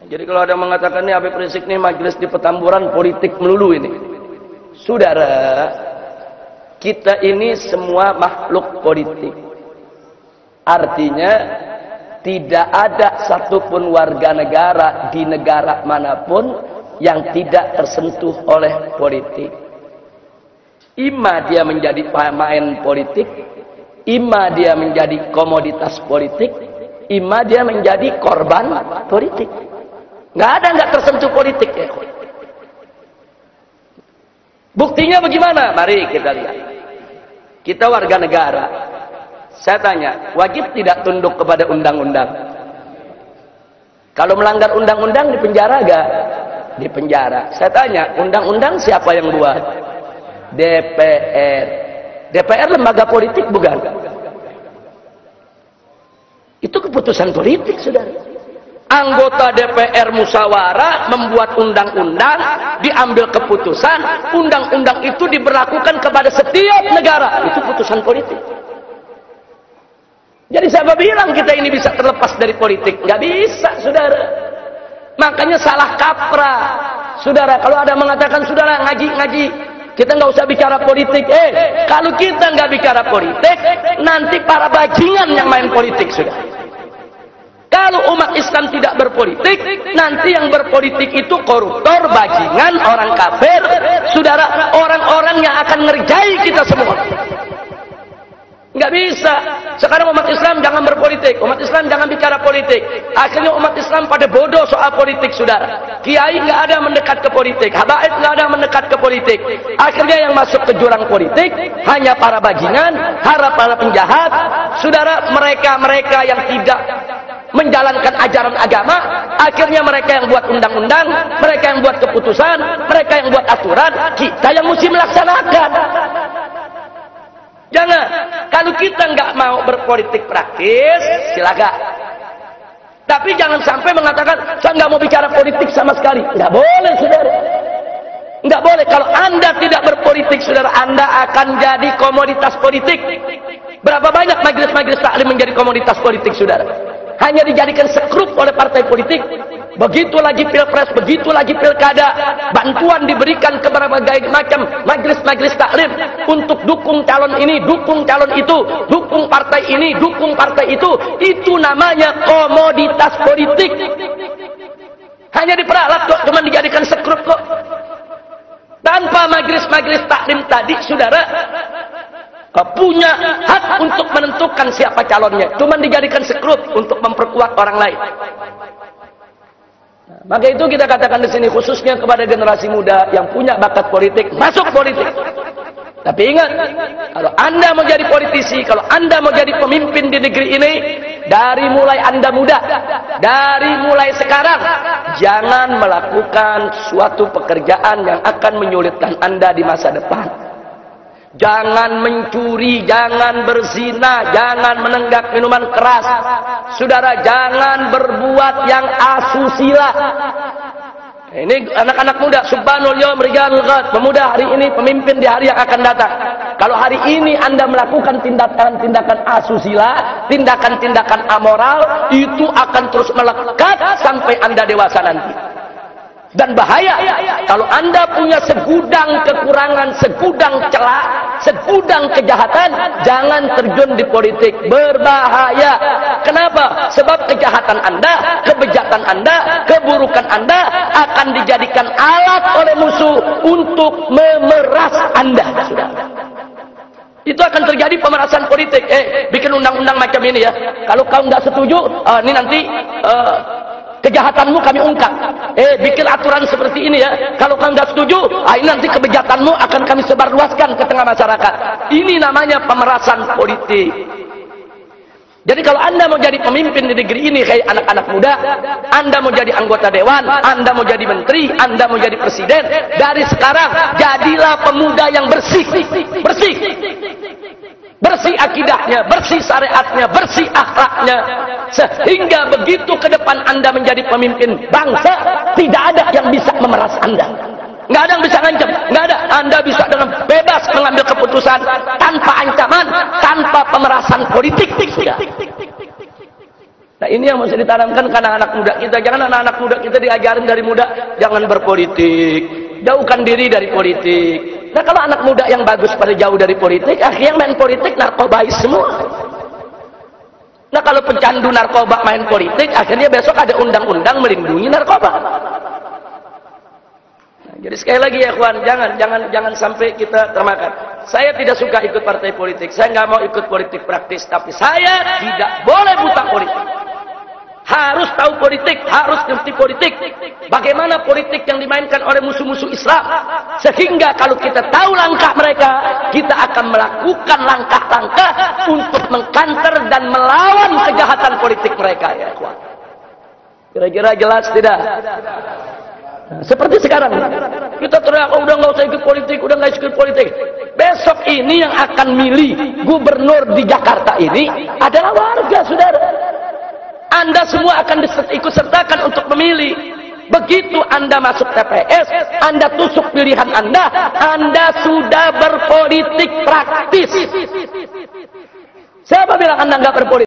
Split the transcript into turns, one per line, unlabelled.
Jadi kalau ada yang mengatakan ini Habib Rizik nih majelis di Petamburan politik melulu ini. Saudara, kita ini semua makhluk politik. Artinya tidak ada satupun warga negara di negara manapun yang tidak tersentuh oleh politik. Ima dia menjadi pemain politik, ima dia menjadi komoditas politik, ima dia menjadi korban politik. Nggak ada nggak tersentuh politik ya. Buktinya bagaimana? Mari kita lihat. Kita warga negara. Saya tanya, wajib tidak tunduk kepada undang-undang? Kalau melanggar undang-undang di penjara gak? Di penjara. Saya tanya, undang-undang siapa yang buat? DPR. DPR lembaga politik bukan? Itu keputusan politik, saudara. Anggota DPR musyawarah membuat undang-undang, diambil keputusan, undang-undang itu diberlakukan kepada setiap negara. Itu putusan politik. Jadi siapa bilang kita ini bisa terlepas dari politik? Nggak bisa, saudara. Makanya salah kaprah, saudara. Kalau ada mengatakan, saudara ngaji, kita nggak usah bicara politik. Kalau kita nggak bicara politik, nanti para bajingan yang main politik, saudara. Kalau umat Islam tidak berpolitik, nanti yang berpolitik itu koruptor, bajingan, orang kafir, saudara, orang-orang yang akan ngerjai kita semua. Nggak bisa. Sekarang umat Islam jangan berpolitik, umat Islam jangan bicara politik. Akhirnya umat Islam pada bodoh soal politik, saudara. Kiai nggak ada mendekat ke politik, habaib nggak ada mendekat ke politik. Akhirnya yang masuk ke jurang politik hanya para bajingan, para penjahat, saudara. Mereka yang tidak menjalankan ajaran agama, akhirnya mereka yang buat undang-undang, mereka yang buat keputusan, mereka yang buat aturan, kita yang mesti melaksanakan. Jangan, kalau kita nggak mau berpolitik praktis, silakan. Tapi jangan sampai mengatakan, saya nggak mau bicara politik sama sekali. Nggak boleh, saudara. Nggak boleh. Kalau Anda tidak berpolitik, saudara, Anda akan jadi komoditas politik. Berapa banyak majelis-majelis taklim menjadi komoditas politik, saudara? Hanya dijadikan sekrup oleh partai politik. Begitu lagi pilpres, begitu lagi pilkada, bantuan diberikan kepada berbagai macam majelis-majelis taklim untuk dukung calon ini, dukung calon itu, dukung partai ini, dukung partai itu. Itu namanya komoditas politik. Hanya diperalat kok, cuma dijadikan sekrup kok. Tanpa majelis-majelis taklim tadi, saudara, punya hak untuk menentukan siapa calonnya, cuma dijadikan sekrup untuk memperkuat orang lain. Maka itu kita katakan di sini khususnya kepada generasi muda yang punya bakat politik, masuk politik. Tapi ingat, kalau Anda mau jadi politisi, kalau Anda mau jadi pemimpin di negeri ini, dari mulai Anda muda, dari mulai sekarang, jangan melakukan suatu pekerjaan yang akan menyulitkan Anda di masa depan. Jangan mencuri, jangan berzina, jangan menenggak minuman keras. Saudara, jangan berbuat yang asusila. Ini anak-anak muda, subhanul yawm rijalul ghad, pemuda hari ini, pemimpin di hari yang akan datang. Kalau hari ini Anda melakukan tindakan-tindakan asusila, tindakan-tindakan amoral, itu akan terus melekat sampai Anda dewasa nanti. Dan bahaya kalau Anda punya segudang kekurangan, segudang celah, segudang kejahatan, jangan terjun di politik. Berbahaya. Kenapa? Sebab kejahatan Anda, kebejatan Anda, keburukan Anda akan dijadikan alat oleh musuh untuk memeras Anda. Sudah. Itu akan terjadi pemerasan politik. Bikin undang-undang macam ini ya. Kalau kau nggak setuju, ini nanti kejahatanmu kami ungkap. Bikin aturan seperti ini ya. Kalau kamu nggak setuju, ini nanti kebejatanmu akan kami sebarluaskan ke tengah masyarakat. Ini namanya pemerasan politik. Jadi kalau Anda mau jadi pemimpin di negeri ini kayak anak-anak muda, Anda mau jadi anggota dewan, Anda mau jadi menteri, Anda mau jadi presiden, dari sekarang jadilah pemuda yang bersih. Bersih. Bersih akidahnya, bersih syariatnya, bersih akhlaknya. Sehingga begitu ke depan Anda menjadi pemimpin bangsa, tidak ada yang bisa memeras Anda. Nggak ada yang bisa ngancam, nggak ada. Anda bisa dengan bebas mengambil keputusan tanpa ancaman, tanpa pemerasan politik. Nah ini yang mesti ditanamkan ke anak-anak muda kita. Jangan anak-anak muda kita diajarin dari muda, jangan berpolitik, jauhkan diri dari politik. Nah kalau anak muda yang bagus pada jauh dari politik, akhirnya main politik narkobais semua. Nah kalau pecandu narkoba main politik, akhirnya besok ada undang-undang melindungi narkoba. Nah, jadi sekali lagi ya kawan, jangan sampai kita termakan. Saya tidak suka ikut partai politik, saya nggak mau ikut politik praktis, tapi saya tidak boleh buta politik. Harus tahu politik, harus ngerti politik. Bagaimana politik yang dimainkan oleh musuh-musuh Islam. Sehingga kalau kita tahu langkah mereka, kita akan melakukan langkah-langkah untuk mengkanter dan melawan kejahatan politik mereka. Ya, kira-kira jelas tidak? Nah, seperti sekarang, kita teriak, oh, udah nggak usah ikut politik, udah nggak ikut politik. Besok ini yang akan milih gubernur di Jakarta ini adalah warga, saudara. Anda semua akan ikut sertakan untuk memilih. Begitu Anda masuk TPS, Anda tusuk pilihan Anda sudah berpolitik praktis. Siapa bilang Anda nggak berpolitik?